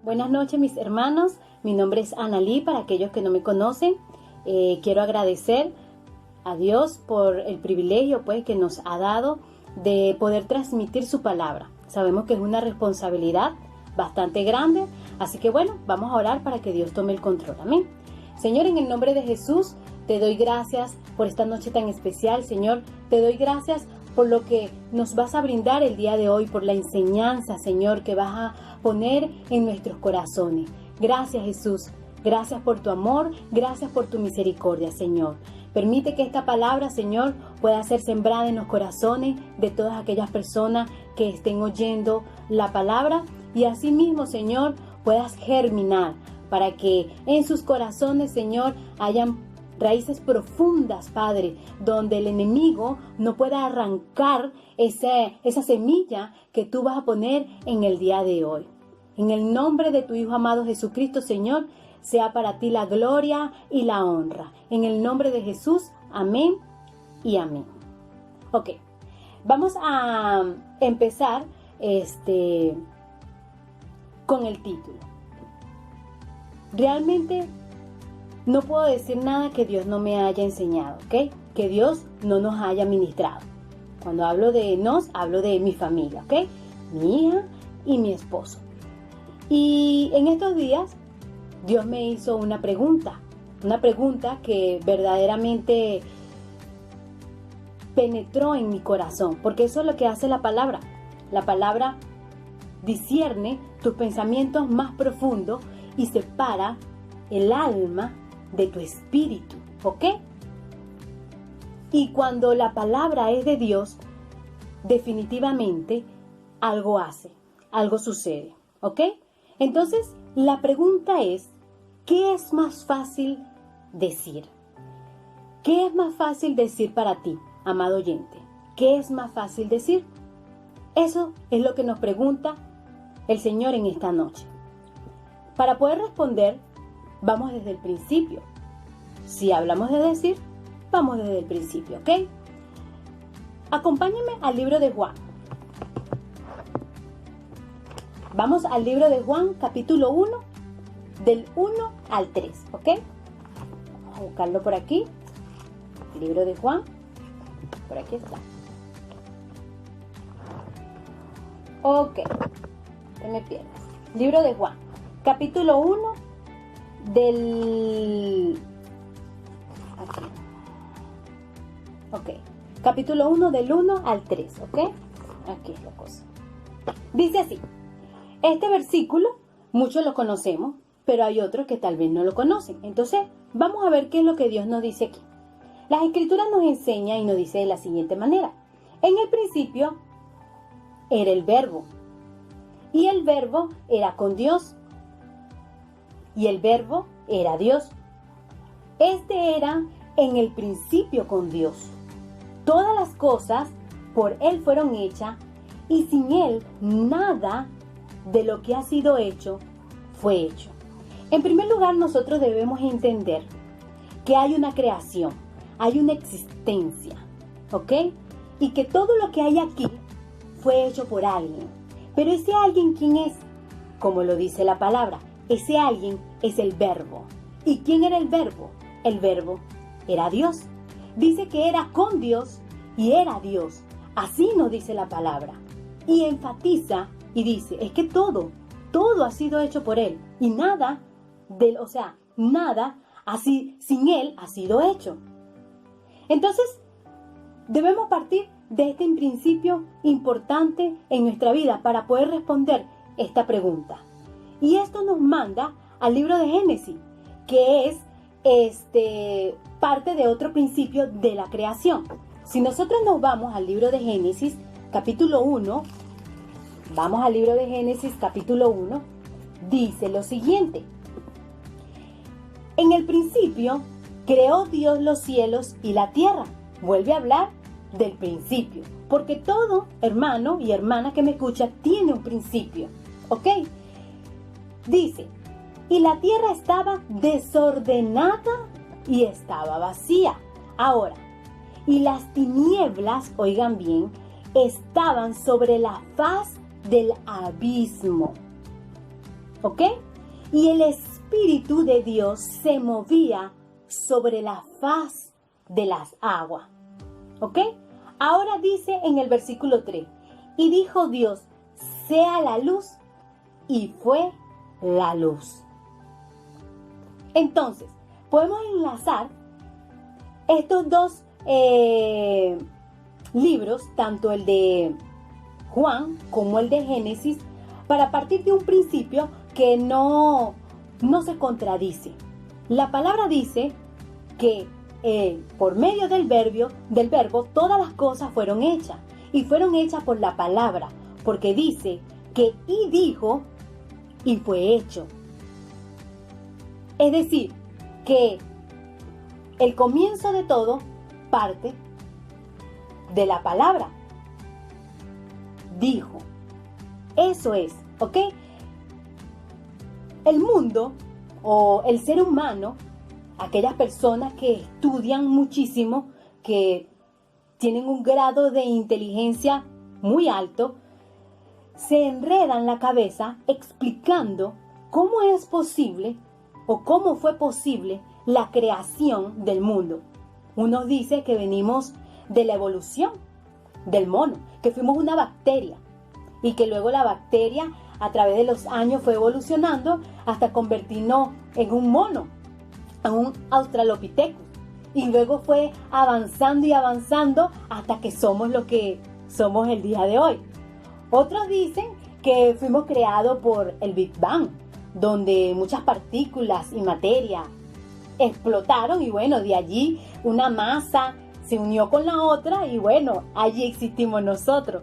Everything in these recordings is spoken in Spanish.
Buenas noches, mis hermanos. Mi nombre es Analí, para aquellos que no me conocen. Quiero agradecer a Dios por el privilegio que nos ha dado de poder transmitir su palabra. Sabemos que es una responsabilidad bastante grande, así que vamos a orar para que Dios tome el control. Amén. Señor, en el nombre de Jesús, te doy gracias por esta noche tan especial. Señor, te doy gracias por lo que nos vas a brindar el día de hoy, por la enseñanza, Señor, que vas a poner en nuestros corazones. Gracias, Jesús. Gracias por tu amor, gracias por tu misericordia, Señor. Permite que esta palabra, Señor, pueda ser sembrada en los corazones de todas aquellas personas que estén oyendo la palabra y asimismo, Señor, puedas germinar para que en sus corazones, Señor, hayan raíces profundas, Padre, donde el enemigo no pueda arrancar esa semilla que tú vas a poner en el día de hoy. En el nombre de tu Hijo amado Jesucristo, Señor, sea para ti la gloria y la honra. En el nombre de Jesús, amén y amén. Ok, vamos a empezar con el título. Realmente no puedo decir nada que Dios no me haya enseñado, ¿ok? Que Dios no nos haya ministrado. Cuando hablo de nos, hablo de mi familia, ¿ok? Mi hija y mi esposo. Y en estos días, Dios me hizo una pregunta que verdaderamente penetró en mi corazón, porque eso es lo que hace la palabra. La palabra discierne tus pensamientos más profundos y separa el alma de tu espíritu, ¿ok? Y cuando la palabra es de Dios, definitivamente algo hace, algo sucede, ¿ok? Entonces, la pregunta es, ¿qué es más fácil decir? ¿Qué es más fácil decir para ti, amado oyente? ¿Qué es más fácil decir? Eso es lo que nos pregunta el Señor en esta noche. Para poder responder, vamos desde el principio. Si hablamos de decir, vamos desde el principio, ¿ok? Acompáñenme al libro de Juan. Vamos al libro de Juan, capítulo 1, del 1 al 3, ¿ok? Vamos a buscarlo por aquí. El libro de Juan, por aquí está. Ok, no me pierdas. Libro de Juan, capítulo 1, aquí. Ok, capítulo 1 del 1 al 3, ¿ok? Aquí es la cosa. Dice así. Este versículo, muchos lo conocemos, pero hay otros que tal vez no lo conocen. Entonces, vamos a ver qué es lo que Dios nos dice aquí. Las Escrituras nos enseña y nos dice de la siguiente manera. En el principio era el Verbo, y el Verbo era con Dios, y el Verbo era Dios. Este era en el principio con Dios. Todas las cosas por Él fueron hechas, y sin Él nada de lo que ha sido hecho fue hecho. En primer lugar, nosotros debemos entender que hay una creación, hay una existencia, ¿ok? Y que todo lo que hay aquí fue hecho por alguien. Pero ese alguien, ¿quién es? Como lo dice la palabra, ese alguien es el Verbo. ¿Y quién era el Verbo? El Verbo era Dios. Dice que era con Dios y era Dios. Así nos dice la palabra. Y enfatiza y dice, es que todo ha sido hecho por Él. Y nada así sin Él ha sido hecho. Entonces, debemos partir de este principio importante en nuestra vida para poder responder esta pregunta. Y esto nos manda al libro de Génesis, que es parte de otro principio de la creación. Si nosotros nos vamos al libro de Génesis, capítulo 1, vamos al libro de Génesis, capítulo 1, dice lo siguiente. En el principio creó Dios los cielos y la tierra. Vuelve a hablar del principio, porque todo hermano y hermana que me escucha tiene un principio, ¿ok? Dice, y la tierra estaba desordenada y estaba vacía. Ahora, y las tinieblas, oigan bien, estaban sobre la faz del abismo. ¿ok? Y el Espíritu de Dios se movía sobre la faz de las aguas, ¿ok? Ahora dice en el versículo 3, y dijo Dios, sea la luz, y fue la luz. Entonces, podemos enlazar estos dos libros, tanto el de Juan como el de Génesis, para partir de un principio que no se contradice. La palabra dice que por medio del verbo, todas las cosas fueron hechas, y fueron hechas por la palabra, porque dice que y dijo, y fue hecho. Es decir, que el comienzo de todo parte de la palabra. Dijo. Eso es, ¿ok? El mundo o el ser humano, aquellas personas que estudian muchísimo, que tienen un grado de inteligencia muy alto, se enredan la cabeza explicando cómo es posible o cómo fue posible la creación del mundo. Unos dicen que venimos de la evolución del mono, que fuimos una bacteria y que luego la bacteria a través de los años fue evolucionando hasta convertirnos en un mono, en un Australopithecus, y luego fue avanzando y avanzando hasta que somos lo que somos el día de hoy. Otros dicen que fuimos creados por el Big Bang, donde muchas partículas y materia explotaron y bueno, de allí una masa se unió con la otra y bueno, allí existimos nosotros.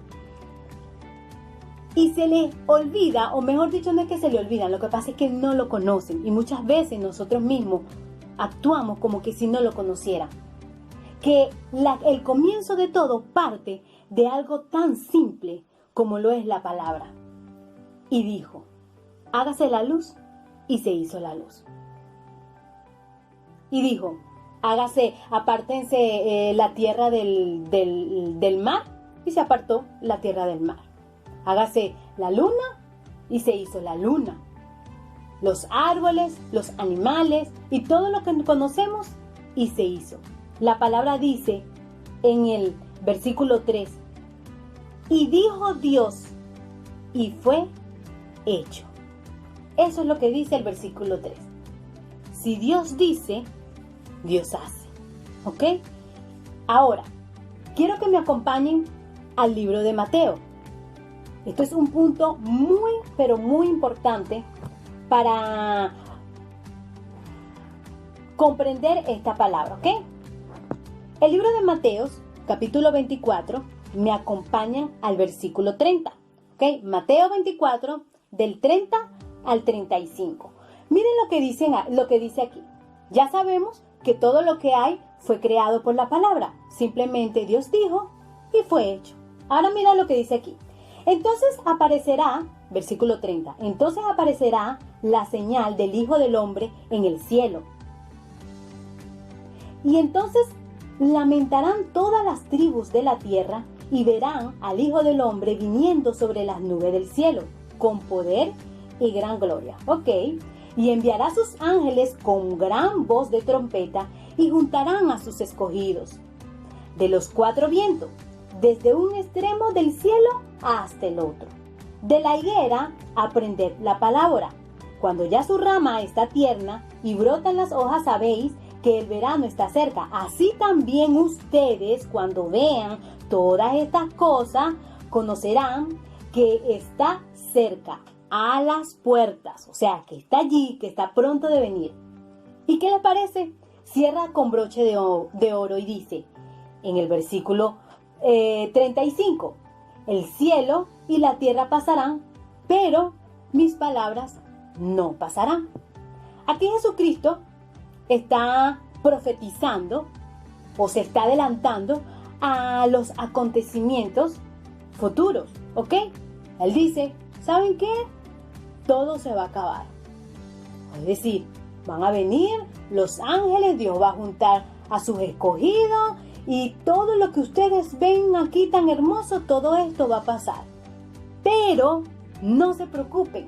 Y se le olvida, o mejor dicho, no es que se le olvida, lo que pasa es que no lo conocen y muchas veces nosotros mismos actuamos como que si no lo conocieran. Que el comienzo de todo parte de algo tan simple como lo es la palabra. Y dijo, hágase la luz, y se hizo la luz. Y dijo, apártense la tierra del mar, y se apartó la tierra del mar. Hágase la luna, y se hizo la luna. Los árboles, los animales, y todo lo que conocemos, y se hizo. La palabra dice en el versículo 3, y dijo Dios, y fue hecho. Eso es lo que dice el versículo 3. Si Dios dice, Dios hace. ¿Ok? Ahora, quiero que me acompañen al libro de Mateo. Esto es un punto muy, pero muy importante para comprender esta palabra, ¿ok? El libro de Mateo, capítulo 24, me acompañan al versículo 30, ¿ok? Mateo 24, del 30 al 35. Miren lo que dice aquí. Ya sabemos que todo lo que hay fue creado por la palabra. Simplemente Dios dijo y fue hecho. Ahora mira lo que dice aquí. Entonces aparecerá, versículo 30, entonces aparecerá la señal del Hijo del Hombre en el cielo. Y entonces lamentarán todas las tribus de la tierra y verán al Hijo del Hombre viniendo sobre las nubes del cielo, con poder y gran gloria. ¿Ok? Y enviará a sus ángeles con gran voz de trompeta y juntarán a sus escogidos de los cuatro vientos, desde un extremo del cielo hasta el otro. De la higuera aprended la palabra. Cuando ya su rama está tierna y brotan las hojas, sabéis que el verano está cerca. Así también ustedes, cuando vean todas estas cosas, conocerán que está cerca, a las puertas. O sea, que está allí, que está pronto de venir. ¿Y qué les parece? Cierra con broche de oro y dice, en el versículo 35, el cielo y la tierra pasarán, pero mis palabras no pasarán. Aquí Jesucristo está profetizando o se está adelantando a los acontecimientos futuros, ¿ok? Él dice, ¿saben qué? Todo se va a acabar. Es decir, van a venir los ángeles, Dios va a juntar a sus escogidos y todo lo que ustedes ven aquí tan hermoso, todo esto va a pasar. Pero no se preocupen,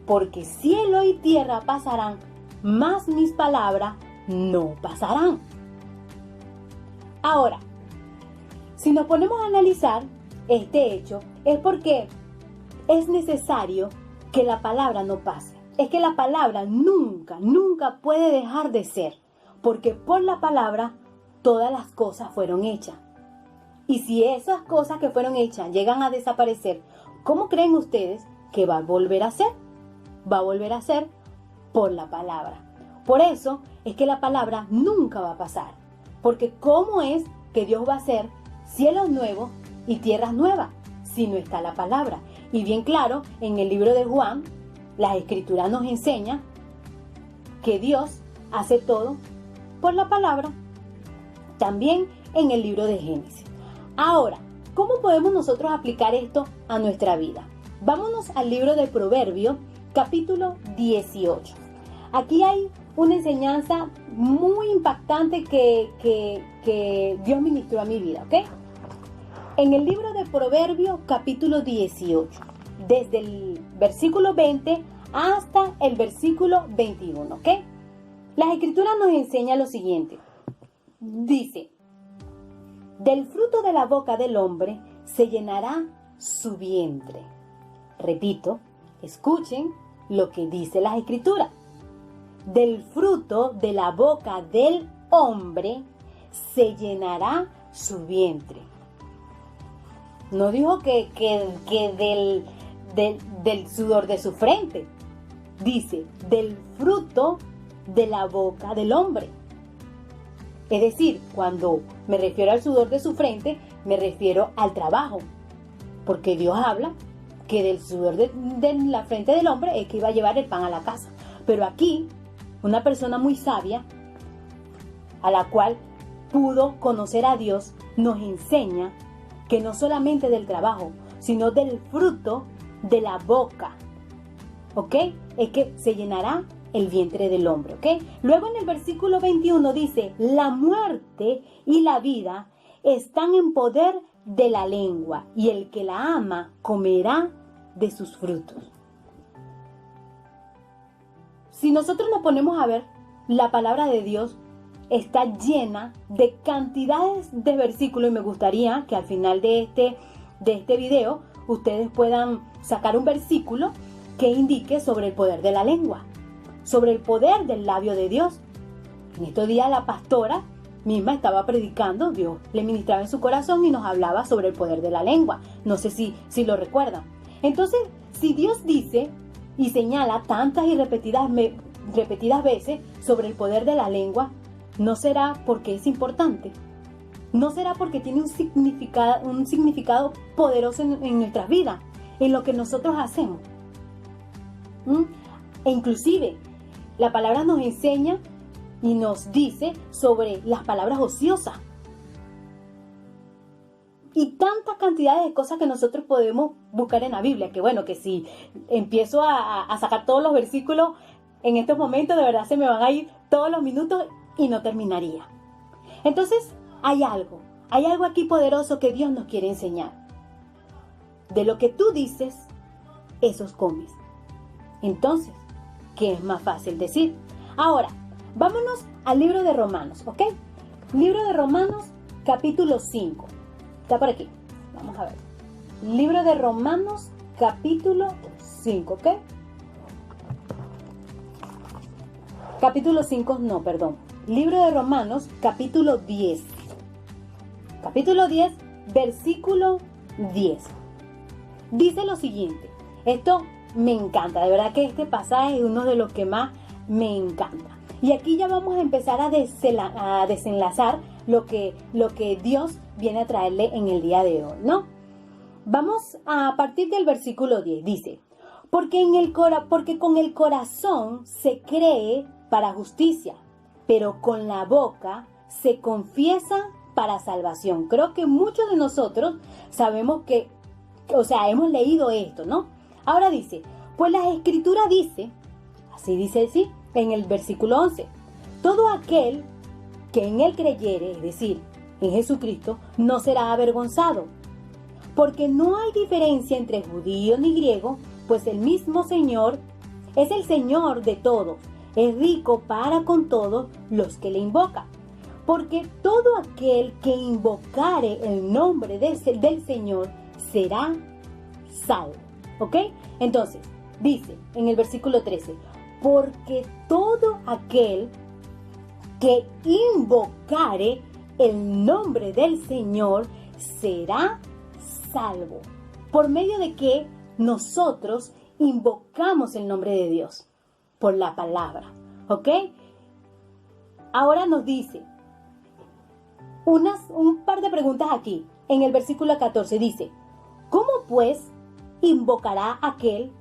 porque cielo y tierra pasarán, mas mis palabras no pasarán. Ahora, si nos ponemos a analizar este hecho, es porque es necesario que la palabra no pase. Es que la palabra nunca puede dejar de ser, porque por la palabra todas las cosas fueron hechas. Y si esas cosas que fueron hechas llegan a desaparecer, ¿cómo creen ustedes que va a volver a ser? Va a volver a ser por la palabra. Por eso es que la palabra nunca va a pasar, porque ¿cómo es que Dios va a hacer cielos nuevos y tierras nuevas si no está la palabra? Y bien claro, en el libro de Juan, la Escritura nos enseña que Dios hace todo por la palabra. También en el libro de Génesis. Ahora, ¿cómo podemos nosotros aplicar esto a nuestra vida? Vámonos al libro de Proverbios, capítulo 18. Aquí hay una enseñanza muy impactante que Dios ministró a mi vida, ¿ok? En el libro de Proverbios, capítulo 18, desde el versículo 20 hasta el versículo 21, ¿ok? Las Escrituras nos enseñan lo siguiente. Dice, del fruto de la boca del hombre se llenará su vientre. Repito, escuchen lo que dice las Escrituras. Del fruto de la boca del hombre se llenará su vientre. No dijo que del sudor de su frente. Dice, del fruto de la boca del hombre. Es decir, cuando me refiero al sudor de su frente, me refiero al trabajo. Porque Dios habla que del sudor de la frente del hombre es que iba a llevar el pan a la casa. Pero aquí, una persona muy sabia, a la cual pudo conocer a Dios, nos enseña que no solamente del trabajo, sino del fruto de la boca, ¿ok? Es que se llenará el vientre del hombre, ¿ok? Luego en el versículo 21 dice, la muerte y la vida están en poder de la lengua, y el que la ama comerá de sus frutos. Si nosotros nos ponemos a ver, la palabra de Dios está llena de cantidades de versículos, y me gustaría que al final de este video ustedes puedan sacar un versículo que indique sobre el poder de la lengua, sobre el poder del labio de Dios. En estos días la pastora misma estaba predicando, Dios le ministraba en su corazón y nos hablaba sobre el poder de la lengua. No sé si lo recuerdan. Entonces, si Dios dice y señala tantas y repetidas veces sobre el poder de la lengua, ¿no será porque es importante? ¿No será porque tiene un significado poderoso en nuestras vidas, en lo que nosotros hacemos? E inclusive, la palabra nos enseña y nos dice sobre las palabras ociosas. Y tanta cantidad de cosas que nosotros podemos buscar en la Biblia, que bueno, que si empiezo a sacar todos los versículos en estos momentos, de verdad se me van a ir todos los minutos y no terminaría. Entonces, hay algo aquí poderoso que Dios nos quiere enseñar. De lo que tú dices, esos comes. Entonces, ¿qué es más fácil decir? Ahora, vámonos al libro de Romanos, ¿ok? Libro de Romanos, capítulo 5. Está por aquí. Vamos a ver. Libro de Romanos, capítulo 5, ¿ok? Capítulo 5, no, perdón. Libro de Romanos, capítulo 10. Capítulo 10, versículo 10. Dice lo siguiente. Esto me encanta. De verdad que este pasaje es uno de los que más me encanta. Y aquí ya vamos a empezar a desenlazar lo que Dios viene a traerle en el día de hoy, ¿no? Vamos a partir del versículo 10. Dice, porque con el corazón se cree para justicia, pero con la boca se confiesa para salvación. Creo que muchos de nosotros sabemos hemos leído esto, ¿no? Ahora dice, pues la Escritura dice, así dice sí, en el versículo 11, todo aquel que en él creyere, es decir, en Jesucristo, no será avergonzado, porque no hay diferencia entre judío ni griego, pues el mismo Señor Es el Señor de todos. Es rico para con todos los que le invocan. Porque todo aquel que invocare el nombre del Señor será salvo. ¿Ok? Entonces, dice en el versículo 13, porque todo aquel que invocare el nombre del Señor será salvo. ¿Por medio de qué nosotros invocamos el nombre de Dios? Por la palabra. ¿Ok? Ahora nos dice un par de preguntas aquí. En el versículo 14 dice, ¿cómo pues invocará aquel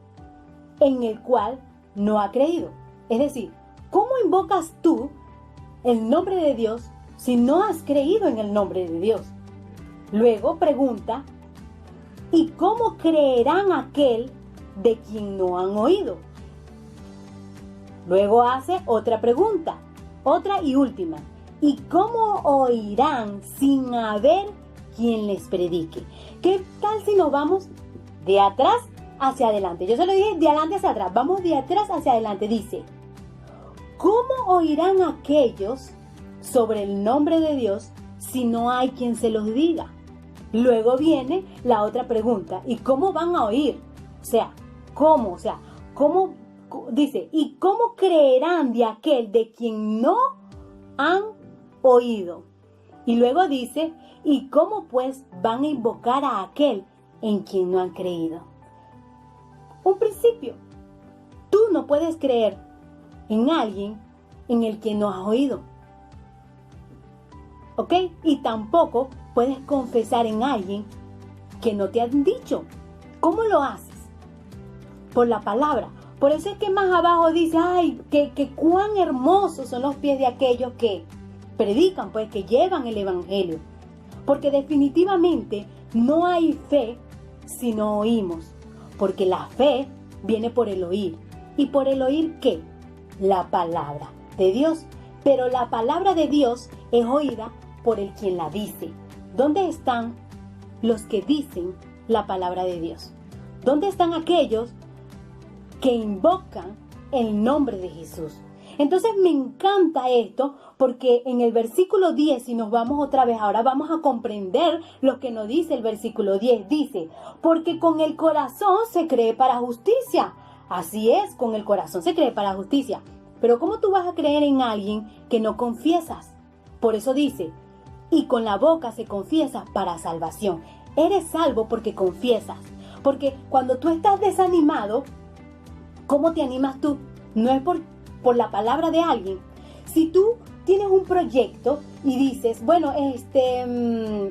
en el cual no ha creído? Es decir, ¿cómo invocas tú el nombre de Dios si no has creído en el nombre de Dios? Luego pregunta, ¿y cómo creerán aquel de quien no han oído? Luego hace otra pregunta, otra y última. ¿Y cómo oirán sin haber quien les predique? ¿Qué tal si nos vamos de atrás hacia adelante? Yo se lo dije de adelante hacia atrás. Vamos de atrás hacia adelante. Dice, ¿cómo oirán aquellos sobre el nombre de Dios si no hay quien se los diga? Luego viene la otra pregunta. ¿Y cómo van a oír? ¿Cómo? ¿Cómo? Dice, ¿y cómo creerán de aquel de quien no han oído? Y luego dice, ¿y cómo pues van a invocar a aquel en quien no han creído? Un principio. Tú no puedes creer en alguien en el que no has oído. ¿Ok? Y tampoco puedes confesar en alguien que no te han dicho. ¿Cómo lo haces? Por la palabra. Por eso es que más abajo dice, ay, que cuán hermosos son los pies de aquellos que predican, pues que llevan el evangelio. Porque definitivamente no hay fe si no oímos. Porque la fe viene por el oír. ¿Y por el oír qué? La palabra de Dios. Pero la palabra de Dios es oída por el quien la dice. ¿Dónde están los que dicen la palabra de Dios? ¿Dónde están aquellos que invocan el nombre de Jesús? Entonces me encanta esto porque en el versículo 10, si nos vamos otra vez, ahora vamos a comprender lo que nos dice el versículo 10. Dice, porque con el corazón se cree para justicia. Así es, con el corazón se cree para justicia. Pero ¿cómo tú vas a creer en alguien que no confiesas? Por eso dice, y con la boca se confiesa para salvación. Eres salvo porque confiesas. Porque cuando tú estás desanimado, ¿cómo te animas tú? No es por la palabra de alguien. Si tú tienes un proyecto y dices, bueno,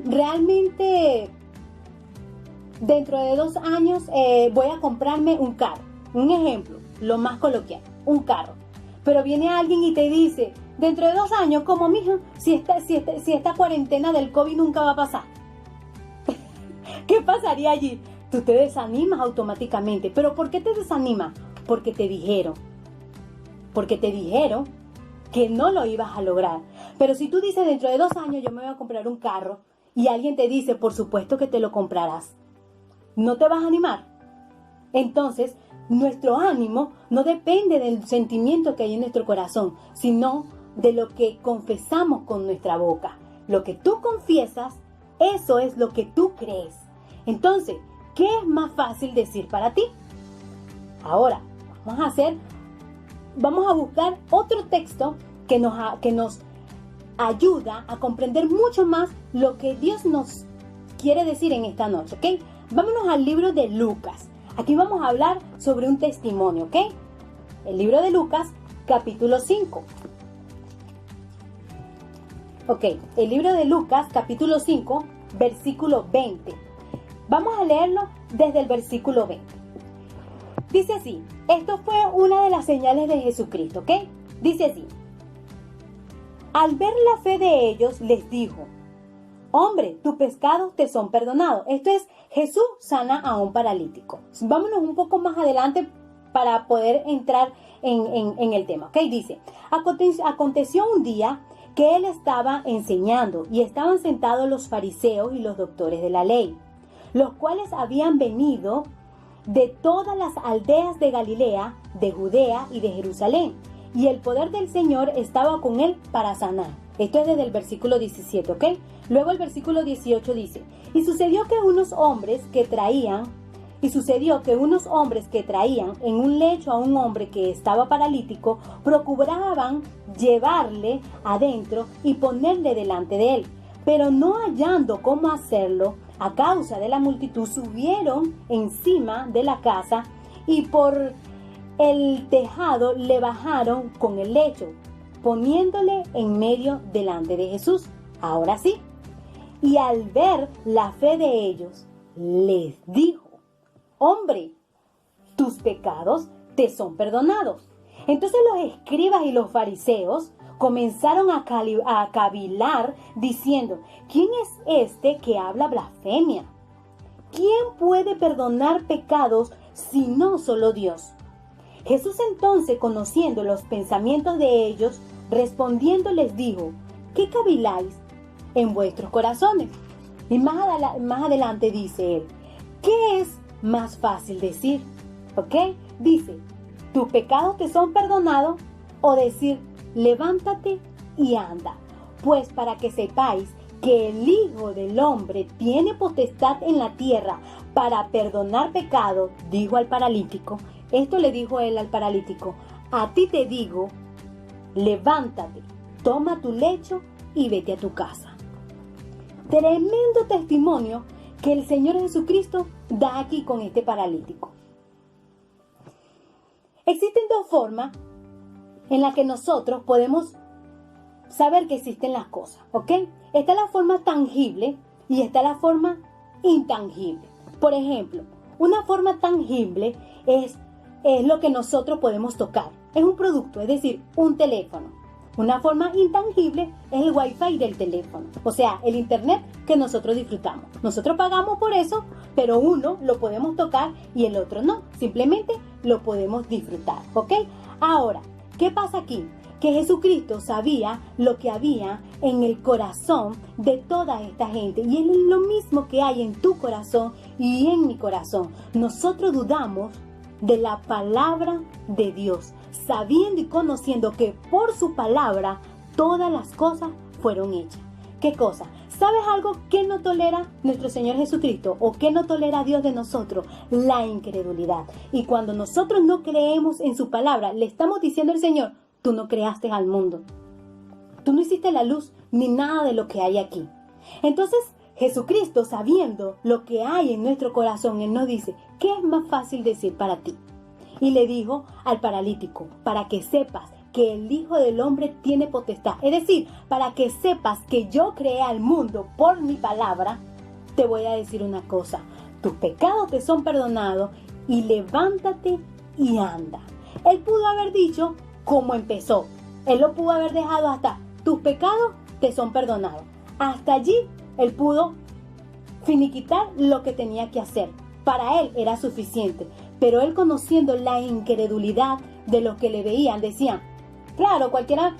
realmente dentro de 2 años voy a comprarme un carro. Un ejemplo, lo más coloquial, un carro. Pero viene alguien y te dice, dentro de 2 años, como mija, si esta cuarentena del COVID nunca va a pasar. ¿Qué pasaría allí? Tú te desanimas automáticamente. ¿Pero por qué te desanimas? Porque te dijeron. Porque te dijeron que no lo ibas a lograr. Pero si tú dices, dentro de 2 años yo me voy a comprar un carro, y alguien te dice, por supuesto que te lo comprarás, ¿no te vas a animar? Entonces, nuestro ánimo no depende del sentimiento que hay en nuestro corazón, sino de lo que confesamos con nuestra boca. Lo que tú confiesas, eso es lo que tú crees. Entonces, ¿qué es más fácil decir para ti? Ahora, vamos a buscar otro texto que nos ayuda a comprender mucho más lo que Dios nos quiere decir en esta noche, ¿ok? Vámonos al libro de Lucas. Aquí vamos a hablar sobre un testimonio, ¿ok? El libro de Lucas, capítulo 5. Ok, el libro de Lucas, capítulo 5, versículo 20. Vamos a leerlo desde el versículo 20. Dice así, esto fue una de las señales de Jesucristo, ¿ok? Dice así, al ver la fe de ellos, les dijo, hombre, tus pecados te son perdonados. Esto es, Jesús sana a un paralítico. Vámonos un poco más adelante para poder entrar en el tema, ¿ok? Dice, aconteció un día que él estaba enseñando y estaban sentados los fariseos y los doctores de la ley, los cuales habían venido de todas las aldeas de Galilea, de Judea y de Jerusalén, y el poder del Señor estaba con él para sanar. Esto es desde el versículo 17, ¿ok? Luego el versículo 18 dice, y sucedió que unos hombres que traían en un lecho a un hombre que estaba paralítico, procuraban llevarle adentro y ponerle delante de él. Pero no hallando cómo hacerlo, a causa de la multitud, subieron encima de la casa y por el tejado le bajaron con el lecho, poniéndole en medio delante de Jesús. Ahora sí. Y al ver la fe de ellos, les dijo, hombre, tus pecados te son perdonados. Entonces los escribas y los fariseos comenzaron a cavilar diciendo, ¿quién es este que habla blasfemia? ¿Quién puede perdonar pecados sino solo Dios? Jesús entonces, conociendo los pensamientos de ellos, respondiendo les dijo, ¿qué caviláis en vuestros corazones? Y más adelante dice él, ¿qué es más fácil decir? ¿Ok? Dice, ¿tus pecados te son perdonados? O decir, levántate y anda. Pues para que sepáis que el Hijo del Hombre tiene potestad en la tierra para perdonar pecados, dijo al paralítico. Esto le dijo él al paralítico, a ti te digo, levántate, toma tu lecho y vete a tu casa. Tremendo testimonio que el Señor Jesucristo da aquí con este paralítico. Existen dos formas en las que nosotros podemos saber que existen las cosas, ¿ok? Está la forma tangible y está la forma intangible. Por ejemplo, una forma tangible es lo que nosotros podemos tocar. Es un producto, es decir, un teléfono. Una forma intangible es el Wi-Fi del teléfono, o sea, el internet que nosotros disfrutamos. Nosotros pagamos por eso, pero uno lo podemos tocar y el otro no. Simplemente lo podemos disfrutar, ¿ok? Ahora, ¿qué pasa aquí? Que Jesucristo sabía lo que había en el corazón de toda esta gente. Y es lo mismo que hay en tu corazón y en mi corazón. Nosotros dudamos de la palabra de Dios, sabiendo y conociendo que por su palabra todas las cosas fueron hechas. ¿Qué cosa? ¿Sabes algo que no tolera nuestro Señor Jesucristo o que no tolera Dios de nosotros? La incredulidad. Y cuando nosotros no creemos en su palabra, le estamos diciendo al Señor, tú no creaste al mundo. Tú no hiciste la luz ni nada de lo que hay aquí. Entonces, Jesucristo, sabiendo lo que hay en nuestro corazón, Él nos dice, ¿qué es más fácil decir para ti? Y le dijo al paralítico, para que sepas que el Hijo del Hombre tiene potestad. Es decir, para que sepas que yo creé al mundo por mi palabra, te voy a decir una cosa. Tus pecados te son perdonados y levántate y anda. Él pudo haber dicho como empezó. Él lo pudo haber dejado hasta, tus pecados te son perdonados. Hasta allí él pudo finiquitar lo que tenía que hacer. Para él era suficiente. Pero él, conociendo la incredulidad de los que le veían, decían, claro, cualquiera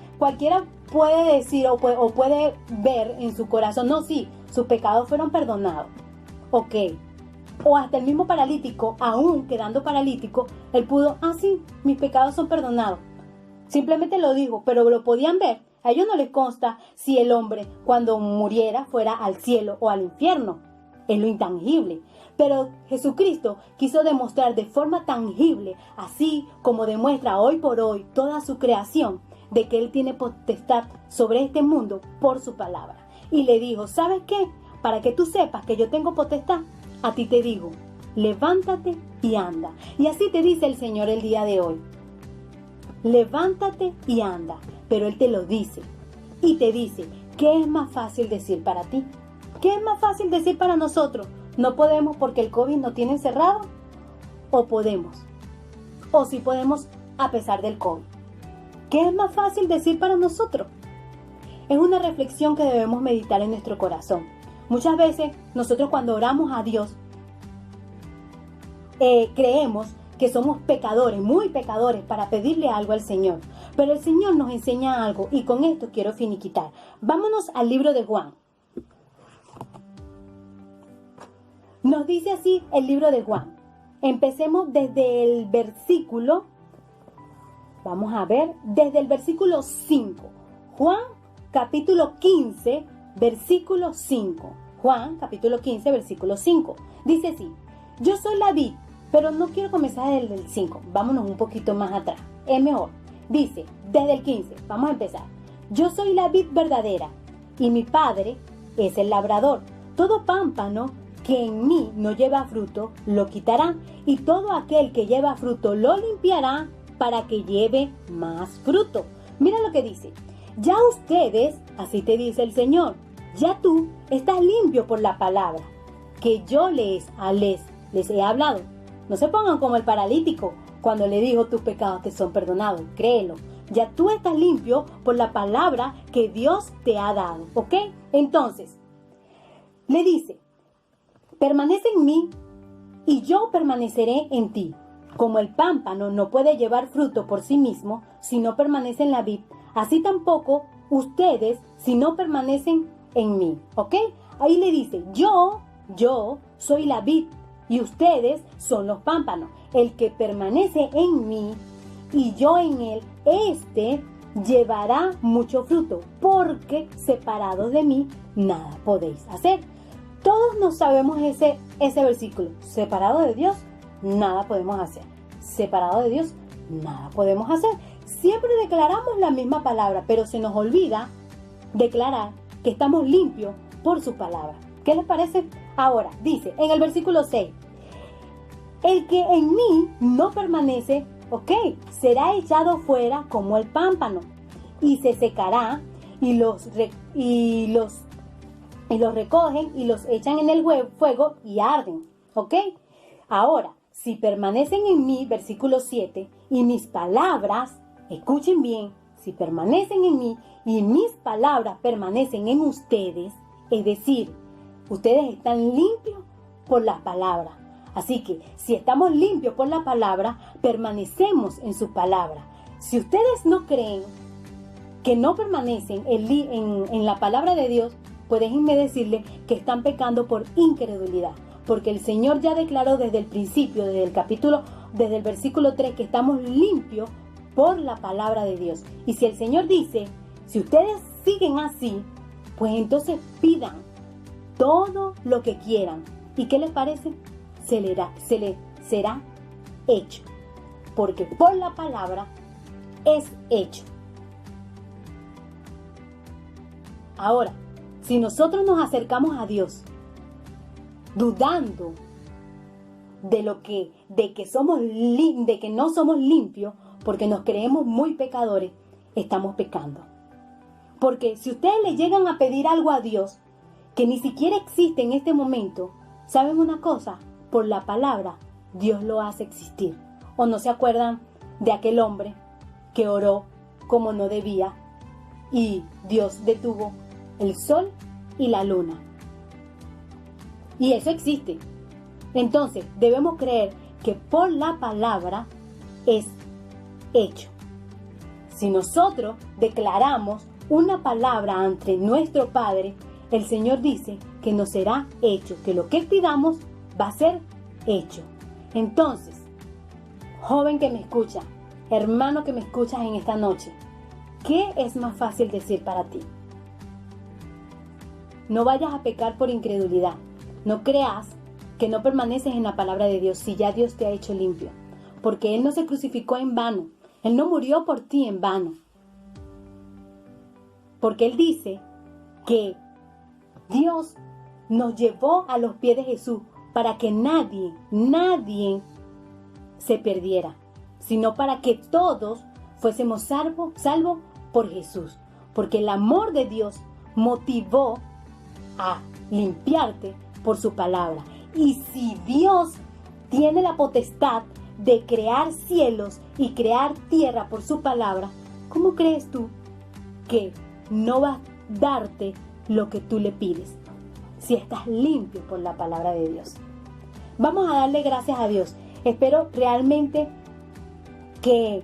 puede decir o puede ver en su corazón, no, sí, sus pecados fueron perdonados. Ok. O hasta el mismo paralítico, aún quedando paralítico, él pudo, sí, mis pecados son perdonados. Simplemente lo dijo, pero lo podían ver. A ellos no les consta si el hombre, cuando muriera, fuera al cielo o al infierno. Es lo intangible. Pero Jesucristo quiso demostrar de forma tangible, así como demuestra hoy por hoy toda su creación, de que Él tiene potestad sobre este mundo por su palabra. Y le dijo, ¿sabes qué? Para que tú sepas que yo tengo potestad, a ti te digo, levántate y anda. Y así te dice el Señor el día de hoy. Levántate y anda. Pero Él te lo dice. Y te dice, ¿qué es más fácil decir para ti? ¿Qué es más fácil decir para nosotros? ¿No podemos porque el COVID nos tiene encerrado? ¿O podemos? ¿O sí podemos a pesar del COVID? ¿Qué es más fácil decir para nosotros? Es una reflexión que debemos meditar en nuestro corazón. Muchas veces nosotros cuando oramos a Dios creemos que somos pecadores, muy pecadores, para pedirle algo al Señor. Pero el Señor nos enseña algo y con esto quiero finiquitar. Vámonos al libro de Juan. Nos dice así el libro de Juan. Empecemos desde el versículo, vamos a ver, desde el versículo 5. Juan capítulo 15, versículo 5. Juan capítulo 15, versículo 5. Dice así: yo soy la vid, pero no quiero comenzar desde el 5. Vámonos un poquito más atrás. Es mejor. Dice, desde el 15. Vamos a empezar. Yo soy la vid verdadera y mi Padre es el labrador. Todo pámpano que en mí no lleva fruto, lo quitará, y todo aquel que lleva fruto lo limpiará para que lleve más fruto. Mira lo que dice. Ya ustedes, así te dice el Señor, ya tú estás limpio por la palabra que yo les he hablado. No se pongan como el paralítico cuando le dijo tus pecados te son perdonados. Créelo. Ya tú estás limpio por la palabra que Dios te ha dado. ¿Ok? Entonces, le dice, permanece en mí y yo permaneceré en ti. Como el pámpano no puede llevar fruto por sí mismo si no permanece en la vid, así tampoco ustedes si no permanecen en mí. ¿Ok? Ahí le dice, yo soy la vid y ustedes son los pámpanos. El que permanece en mí y yo en él, este llevará mucho fruto, porque separados de mí nada podéis hacer. Todos nos sabemos ese versículo. Separado de Dios, nada podemos hacer. Separado de Dios, nada podemos hacer. Siempre declaramos la misma palabra, pero se nos olvida declarar que estamos limpios por su palabra. ¿Qué les parece? Ahora, dice en el versículo 6, el que en mí no permanece, será echado fuera como el pámpano y se secará y los recogen y los echan en el fuego y arden. Ahora, si permanecen en mí, versículo 7, y mis palabras, escuchen bien, si permanecen en mí y mis palabras permanecen en ustedes, es decir, ustedes están limpios por las palabras. Así que si estamos limpios por la palabra, permanecemos en su palabra. Si ustedes no creen que no permanecen en la palabra de Dios, pues déjenme decirles que están pecando por incredulidad. Porque el Señor ya declaró desde el principio, desde el versículo 3, que estamos limpios por la palabra de Dios. Y si el Señor dice, si ustedes siguen así, pues entonces pidan todo lo que quieran. ¿Y qué les parece? Se les será hecho. Porque por la palabra es hecho. Ahora, si nosotros nos acercamos a Dios dudando de que no somos limpios, porque nos creemos muy pecadores, estamos pecando. Porque si ustedes le llegan a pedir algo a Dios que ni siquiera existe en este momento, ¿saben una cosa? Por la palabra, Dios lo hace existir. ¿O no se acuerdan de aquel hombre que oró como no debía y Dios detuvo el sol y la luna? Y eso existe. Entonces, debemos creer que por la palabra es hecho. Si nosotros declaramos una palabra ante nuestro Padre, el Señor dice que nos será hecho, que lo que pidamos va a ser hecho. Entonces, joven que me escucha, hermano que me escuchas en esta noche, ¿qué es más fácil decir para ti? No vayas a pecar por incredulidad. No creas que no permaneces en la palabra de Dios si ya Dios te ha hecho limpio. Porque Él no se crucificó en vano. Él no murió por ti en vano. Porque Él dice que Dios nos llevó a los pies de Jesús para que nadie se perdiera, sino para que todos fuésemos salvos por Jesús. Porque el amor de Dios motivó a limpiarte por su palabra. Y si Dios tiene la potestad de crear cielos y crear tierra por su palabra, ¿cómo crees tú que no va a darte lo que tú le pides si estás limpio por la palabra de Dios? Vamos a darle gracias a Dios. Espero realmente que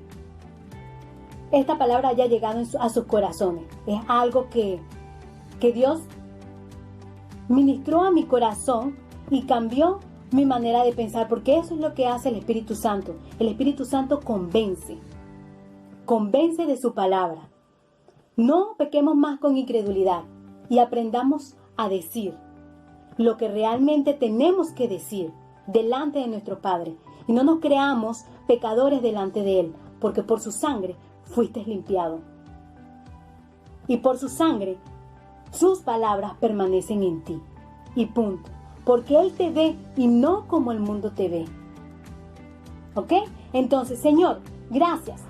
esta palabra haya llegado a sus corazones. Es algo que Dios ministró a mi corazón y cambió mi manera de pensar, porque eso es lo que hace el Espíritu Santo. El Espíritu Santo convence de su palabra. No pequemos más con incredulidad y aprendamos a decir lo que realmente tenemos que decir delante de nuestro Padre. Y no nos creamos pecadores delante de Él, porque por su sangre fuiste limpiado. Y por su sangre, sus palabras permanecen en ti. Y punto. Porque Él te ve y no como el mundo te ve. ¿Ok? Entonces, Señor, gracias.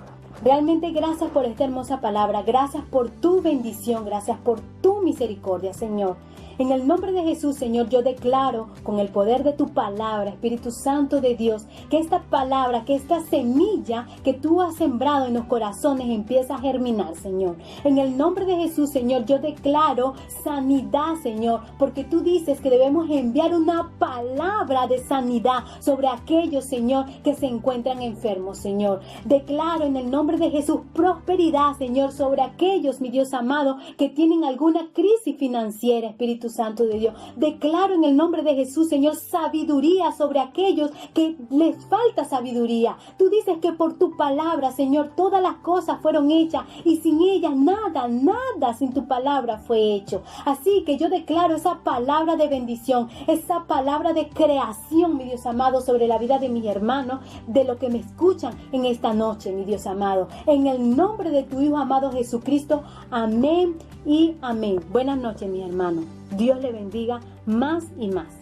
Realmente gracias por esta hermosa palabra. Gracias por tu bendición. Gracias por tu misericordia, Señor. En el nombre de Jesús, Señor, yo declaro con el poder de tu palabra, Espíritu Santo de Dios, que esta palabra, que esta semilla que tú has sembrado en los corazones empieza a germinar, Señor. En el nombre de Jesús, Señor, yo declaro sanidad, Señor, porque tú dices que debemos enviar una palabra de sanidad sobre aquellos, Señor, que se encuentran enfermos, Señor. Declaro en el nombre de Jesús prosperidad, Señor, sobre aquellos, mi Dios amado, que tienen alguna crisis financiera, Espíritu Santo de Dios. Declaro en el nombre de Jesús, Señor, sabiduría sobre aquellos que les falta sabiduría. Tú dices que por tu palabra, Señor, todas las cosas fueron hechas y sin ellas nada sin tu palabra fue hecho. Así que yo declaro esa palabra de bendición, esa palabra de creación, mi Dios amado, sobre la vida de mis hermanos, de los que me escuchan en esta noche, mi Dios amado. En el nombre de tu Hijo amado Jesucristo, amén y amén. Buenas noches, mis hermanos. Dios le bendiga más y más.